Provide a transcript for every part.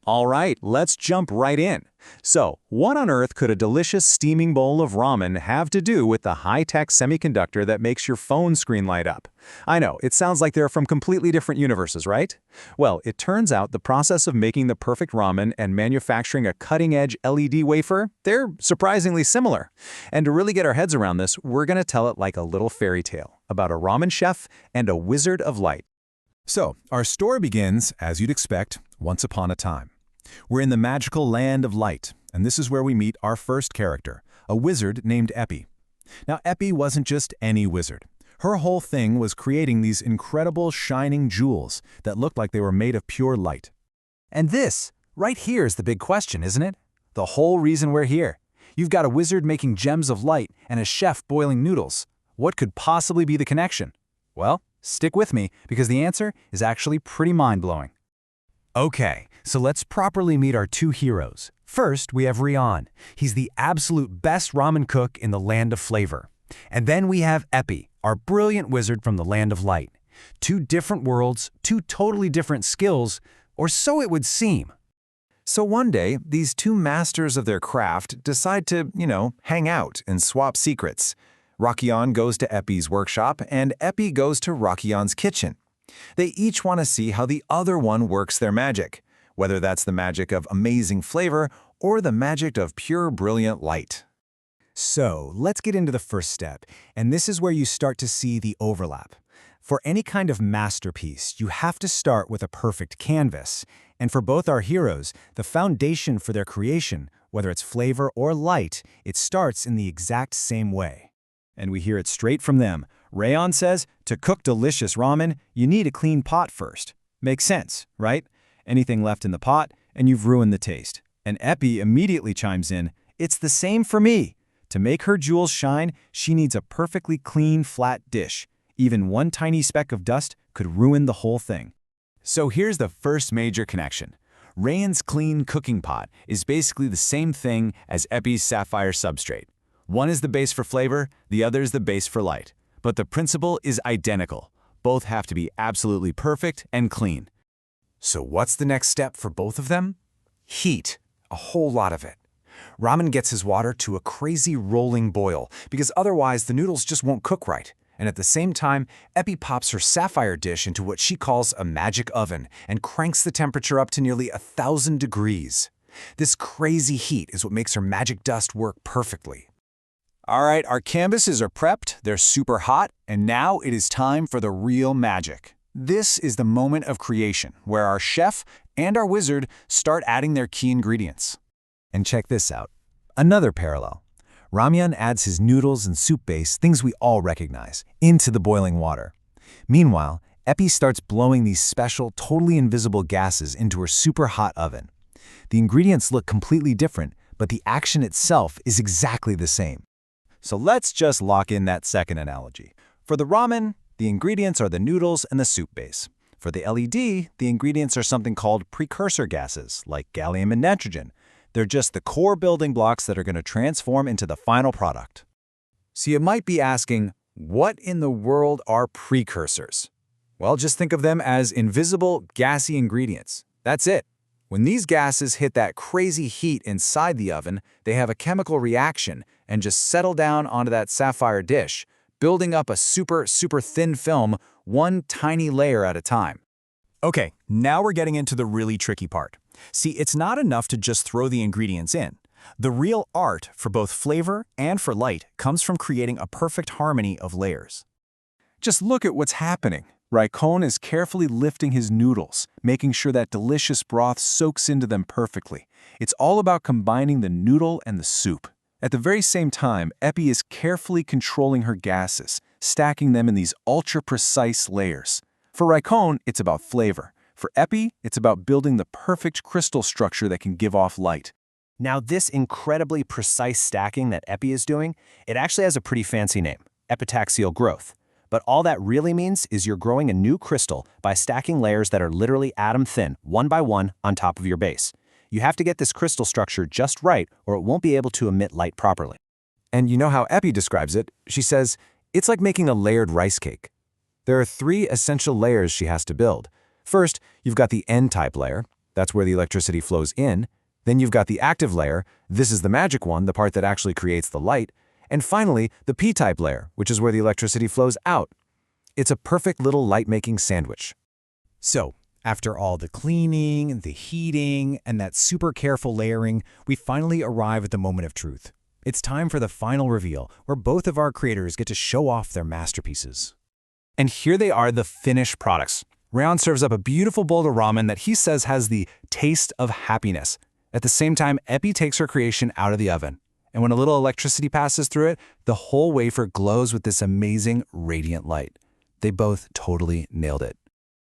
All right, let's jump right in. So, what on earth could a delicious steaming bowl of ramen have to do with the high-tech semiconductor that makes your phone screen light up? I know, it sounds like they're from completely different universes, right? Well, it turns out the process of making the perfect ramen and manufacturing a cutting-edge LED wafer, they're surprisingly similar. And to really get our heads around this, we're going to tell it like a little fairy tale about a ramen chef and a wizard of light. So, our story begins, as you'd expect, once upon a time. We're in the magical land of light, and this is where we meet our first character, a wizard named Epi. Now, Epi wasn't just any wizard. Her whole thing was creating these incredible shining jewels that looked like they were made of pure light. And this, right here is the big question, isn't it? The whole reason we're here. You've got a wizard making gems of light and a chef boiling noodles. What could possibly be the connection? Well, stick with me, because the answer is actually pretty mind-blowing. Okay, so let's properly meet our two heroes. First, we have Raon. He's the absolute best ramen cook in the land of flavor. And then we have Epi, our brilliant wizard from the land of light. Two different worlds, two totally different skills, or so it would seem. So one day, these two masters of their craft decide to, hang out and swap secrets. Raon goes to Epi's workshop, and Epi goes to Raon's kitchen. They each want to see how the other one works their magic, whether that's the magic of amazing flavor or the magic of pure brilliant light. So, let's get into the first step, and this is where you start to see the overlap. For any kind of masterpiece, you have to start with a perfect canvas. And for both our heroes, the foundation for their creation, whether it's flavor or light, it starts in the exact same way. And we hear it straight from them. Raon says, to cook delicious ramen, you need a clean pot first. Makes sense, right? Anything left in the pot, and you've ruined the taste. And Epi immediately chimes in, it's the same for me. To make her jewels shine, she needs a perfectly clean, flat dish. Even one tiny speck of dust could ruin the whole thing. So here's the first major connection. Raon's clean cooking pot is basically the same thing as Epi's sapphire substrate. One is the base for flavor, the other is the base for light. But the principle is identical. Both have to be absolutely perfect and clean. So what's the next step for both of them? Heat. A whole lot of it. Ramen gets his water to a crazy rolling boil, because otherwise the noodles just won't cook right. And at the same time, Epi pops her sapphire dish into what she calls a magic oven and cranks the temperature up to nearly 1,000 degrees. This crazy heat is what makes her magic dust work perfectly. All right, our canvases are prepped, they're super hot, and now it is time for the real magic. This is the moment of creation, where our chef and our wizard start adding their key ingredients. And check this out. Another parallel. Ramen adds his noodles and soup base, things we all recognize, into the boiling water. Meanwhile, Epi starts blowing these special, totally invisible gases into her super hot oven. The ingredients look completely different, but the action itself is exactly the same. So let's just lock in that second analogy. For the ramen, the ingredients are the noodles and the soup base. For the LED, the ingredients are something called precursor gases, like gallium and nitrogen. They're just the core building blocks that are going to transform into the final product. So you might be asking, what in the world are precursors? Well, just think of them as invisible, gassy ingredients. That's it. When these gases hit that crazy heat inside the oven, they have a chemical reaction and just settle down onto that sapphire dish, building up a super thin film, one tiny layer at a time. Okay, now we're getting into the really tricky part. See, it's not enough to just throw the ingredients in. The real art for both flavor and for light comes from creating a perfect harmony of layers. Just look at what's happening. Raon is carefully lifting his noodles, making sure that delicious broth soaks into them perfectly. It's all about combining the noodle and the soup. At the very same time, Epi is carefully controlling her gases, stacking them in these ultra-precise layers. For Raon, it's about flavor. For Epi, it's about building the perfect crystal structure that can give off light. Now, this incredibly precise stacking that Epi is doing, it actually has a pretty fancy name, epitaxial growth. But all that really means is you're growing a new crystal by stacking layers that are literally atom thin, one by one, on top of your base. You have to get this crystal structure just right, or it won't be able to emit light properly. And you know how Epi describes it? She says, it's like making a layered rice cake. There are 3 essential layers she has to build. First, you've got the N-type layer. that's where the electricity flows in. Then you've got the active layer, this is the magic one, the part that actually creates the light. And finally, the p-type layer, which is where the electricity flows out. It's a perfect little light-making sandwich. So, after all the cleaning, the heating, and that super careful layering, we finally arrive at the moment of truth. It's time for the final reveal, where both of our creators get to show off their masterpieces. And here they are, the finished products. Raon serves up a beautiful bowl of ramen that he says has the taste of happiness. At the same time, Epi takes her creation out of the oven. And when a little electricity passes through it, the whole wafer glows with this amazing, radiant light. They both totally nailed it.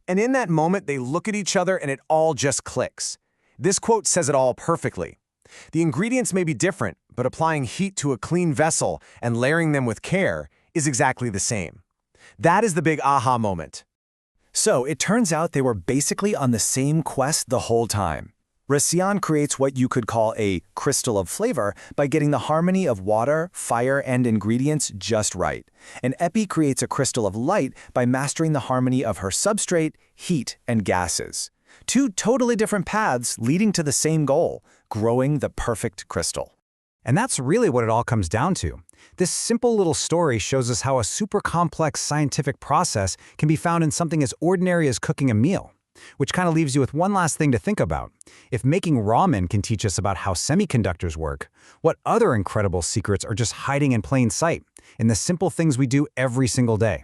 And in that moment, they look at each other and it all just clicks. This quote says it all perfectly. The ingredients may be different, but applying heat to a clean vessel and layering them with care is exactly the same. That is the big aha moment. So, it turns out they were basically on the same quest the whole time. Raon creates what you could call a crystal of flavor by getting the harmony of water, fire, and ingredients just right. And Epi creates a crystal of light by mastering the harmony of her substrate, heat, and gases. Two totally different paths leading to the same goal, growing the perfect crystal. And that's really what it all comes down to. This simple little story shows us how a super complex scientific process can be found in something as ordinary as cooking a meal. Which kind of leaves you with one last thing to think about. If making ramen can teach us about how semiconductors work, what other incredible secrets are just hiding in plain sight in the simple things we do every single day?